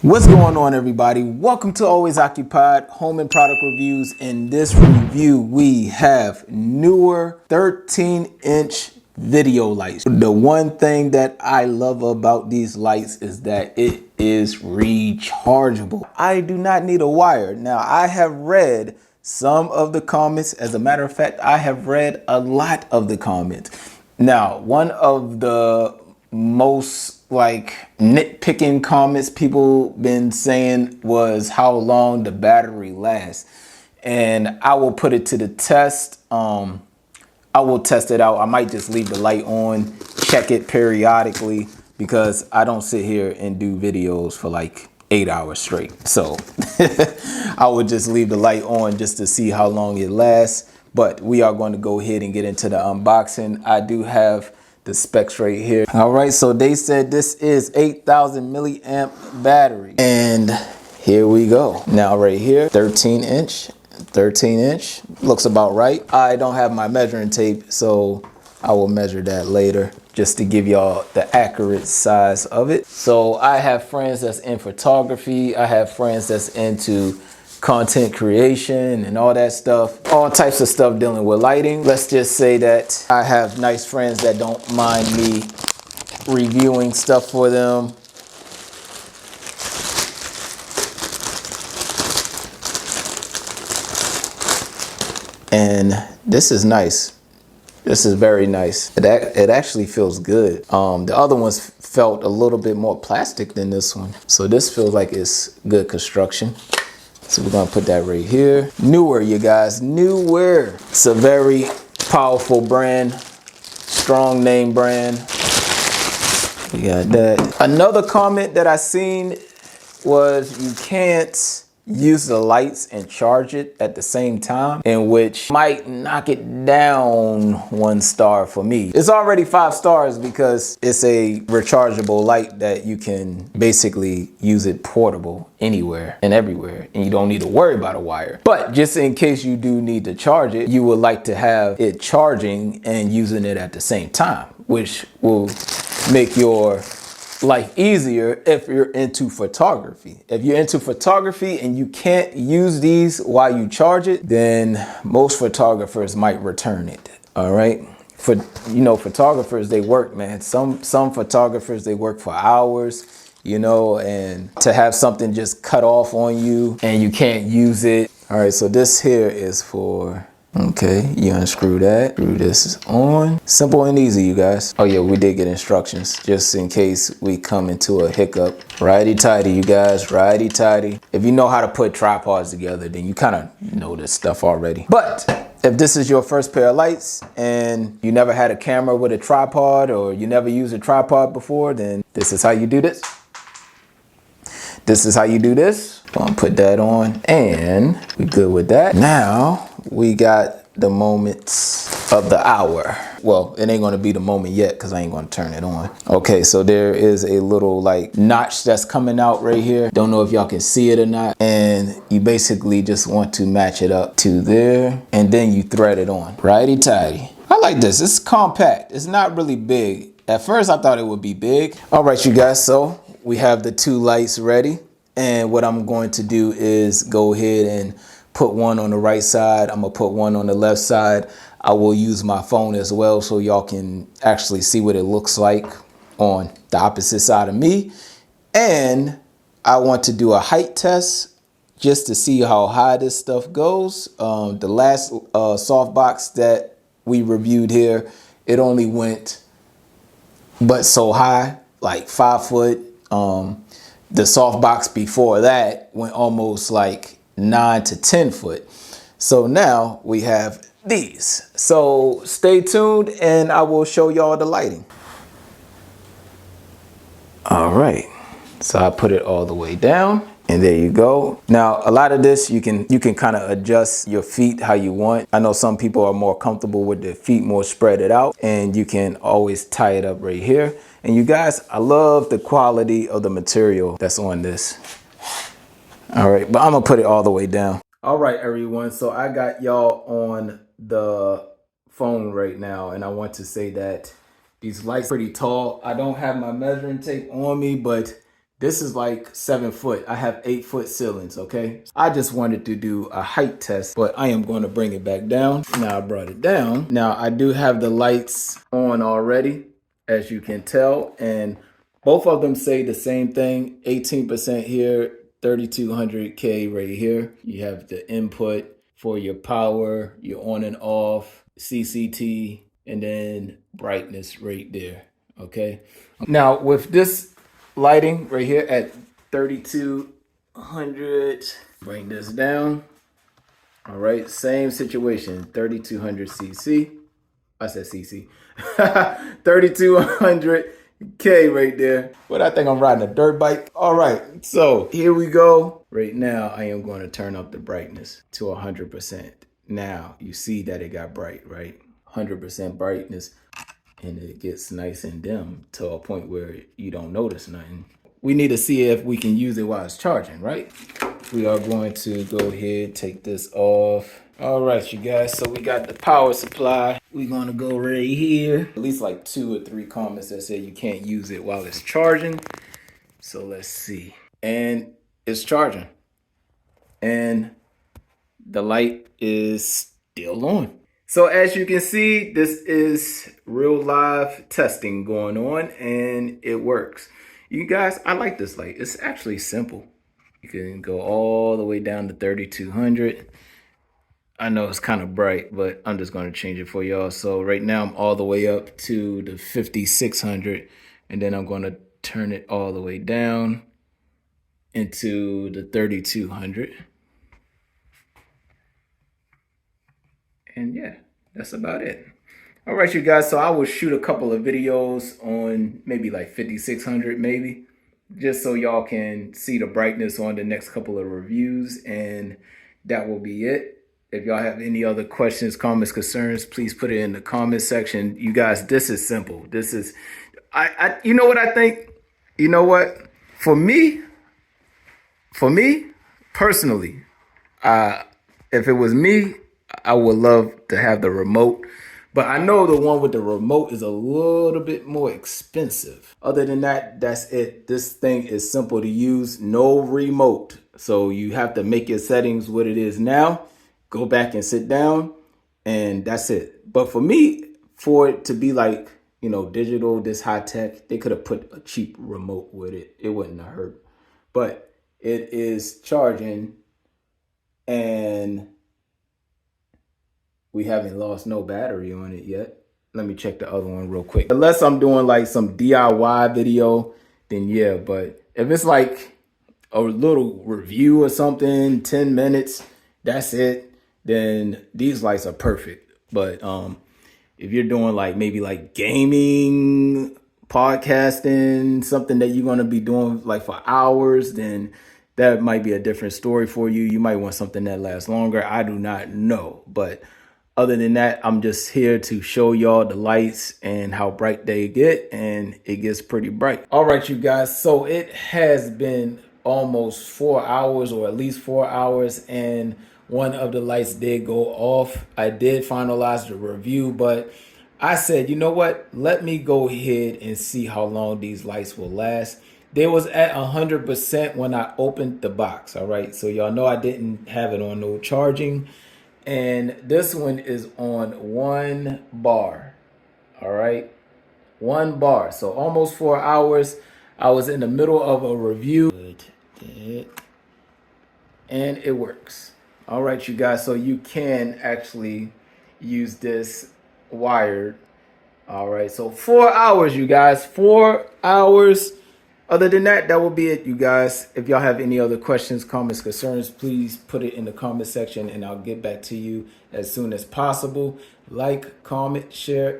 What's going on, everybody? Welcome to Always Occupied Home and Product Reviews. In this review, we have Neewer 13-inch video lights. The one thing that I love about these lights is that it is rechargeable. I do not need a wire. Now, I have read some of the comments. As a matter of fact, I have read a lot of the comments. Now, one of the most nitpicking comments people been saying was how long the battery lasts, and I will put it to the test. I will test it out. I might just leave the light on, check it periodically, because I don't sit here and do videos for like 8 hours straight. So I would just leave the light on just to see how long it lasts. But we are going to go ahead and get into the unboxing. I do have the specs right here. All right, so they said this is 8,000 milliamp battery, and here we go. Now right here, 13 inch looks about right. I don't have my measuring tape, so I will measure that later just to give y'all the accurate size of it. So I have friends that's in photography. I have friends that's into content creation and all that stuff, all types of stuff dealing with lighting. Let's just say that I have nice friends that don't mind me reviewing stuff for them. And this is nice. This is very nice. It actually feels good. The other ones felt a little bit more plastic than this one. So this feels like it's good construction. So we're gonna put that right here. Neewer, you guys, Neewer. It's a very powerful brand, strong name brand. We got that. Another comment that I seen was you can't use the lights and charge it at the same time, in which might knock it down 1 star for me. It's already 5 stars because it's a rechargeable light that you can basically use it portable anywhere and everywhere, and you don't need to worry about a wire. But just in case you do need to charge it, you would like to have it charging and using it at the same time, which will make your life easier if you're into photography. If you're into photography and you can't use these while you charge it, then most photographers might return it. All right. For, you know, photographers, they work, man. Some photographers, they work for hours, you know, and to have something just cut off on you and you can't use it. All right. So this here is for, okay, you unscrew that, screw this on. Simple and easy, you guys. Oh yeah, we did get instructions just in case we come into a hiccup. Righty-tighty, you guys, righty-tighty. If you know how to put tripods together, then you kind of know this stuff already. But if this is your first pair of lights and you never had a camera with a tripod, or you never used a tripod before, then this is how you do this. This is how you do this. Gonna put that on, and we good with that. Now we got the moments of the hour. Well, it ain't gonna be the moment yet because I ain't gonna turn it on. Okay, so there is a little like notch that's coming out right here. Don't know if y'all can see it or not. And you basically just want to match it up to there, and then you thread it on. Righty-tighty. I like this. It's compact. It's not really big. At first I thought it would be big. All right, you guys, so we have the 2 lights ready. And what I'm going to do is go ahead and put one on the right side. I'm gonna put one on the left side. I will use my phone as well so y'all can actually see what it looks like on the opposite side of me. And I want to do a height test just to see how high this stuff goes. The last softbox that we reviewed here, it only went but so high, like 5 foot. The softbox before that went almost like 9 to 10 foot. So now we have these. So stay tuned and I will show y'all the lighting. All right. So I put it all the way down, and there you go. Now, a lot of this you can kind of adjust your feet how you want. I know some people are more comfortable with their feet more spread it out, and you can always tie it up right here. And you guys, I love the quality of the material that's on this. All right, but I'm gonna put it all the way down. All right, everyone, so I got y'all on the phone right now, and I want to say that these lights are pretty tall. I don't have my measuring tape on me, but This is like 7 foot. I have 8 foot ceilings, okay? I just wanted to do a height test, but I am going to bring it back down. Now I brought it down. Now I do have the lights on already, as you can tell, and both of them say the same thing. 18% here, 3200K right here. You have the input for your power, your on and off, CCT, and then brightness right there, okay? Now with this lighting right here at 3200, bring this down. All right, same situation, 3200 cc. I said cc. 3200K right there. But I think I'm riding a dirt bike. All right, so here we go. Right now, I am going to turn up the brightness to 100%. Now, you see that it got bright, right? 100% brightness, and it gets nice and dim to a point where you don't notice nothing. We need to see if we can use it while it's charging, right? We are going to go ahead, take this off. All right, you guys, so we got the power supply. We're gonna go right here. At least like 2 or 3 comments that say you can't use it while it's charging. So let's see. And it's charging. And the light is still on. So as you can see, this is real live testing going on and it works. You guys, I like this light. It's actually simple. You can go all the way down to 3200. I know it's kind of bright, but I'm just going to change it for y'all. So right now I'm all the way up to the 5600, and then I'm going to turn it all the way down into the 3200. And yeah, that's about it. All right, you guys, so I will shoot a couple of videos on maybe like 5600 maybe, just so y'all can see the brightness on the next couple of reviews, and that will be it. If y'all have any other questions, comments, concerns, please put it in the comment section. You guys, this is simple. This is, you know what I think? You know what? For me personally, if it was me, I would love to have the remote. But I know the one with the remote is a little bit more expensive. Other than that, that's it. This thing is simple to use, no remote. So you have to make your settings what it is now, go back and sit down, and that's it. But for me, for it to be like, you know, digital, this high tech, they could have put a cheap remote with it. It wouldn't have hurt. But it is charging, and we haven't lost no battery on it yet. Let me check the other one real quick. Unless I'm doing like some DIY video, then yeah. But if it's like a little review or something, 10 minutes, that's it, then these lights are perfect. But if you're doing like maybe like gaming, podcasting, something that you're going to be doing like for hours, then that might be a different story for you. You might want something that lasts longer. I do not know. But other than that, I'm just here to show y'all the lights and how bright they get, and it gets pretty bright. All right, you guys, so it has been almost 4 hours, or at least 4 hours, and one of the lights did go off. I did finalize the review, but I said, you know what? Let me go ahead and see how long these lights will last. They was at 100% when I opened the box, all right? So y'all know I didn't have it on no charging. And this one is on 1 bar, all right? 1 bar, so almost 4 hours. I was in the middle of a review, and it works. All right, you guys, so you can actually use this wired. All right, so 4 hours, you guys, 4 hours. Other than that, that will be it, you guys. If y'all have any other questions, comments, concerns, please put it in the comment section and I'll get back to you as soon as possible. Like, comment, share.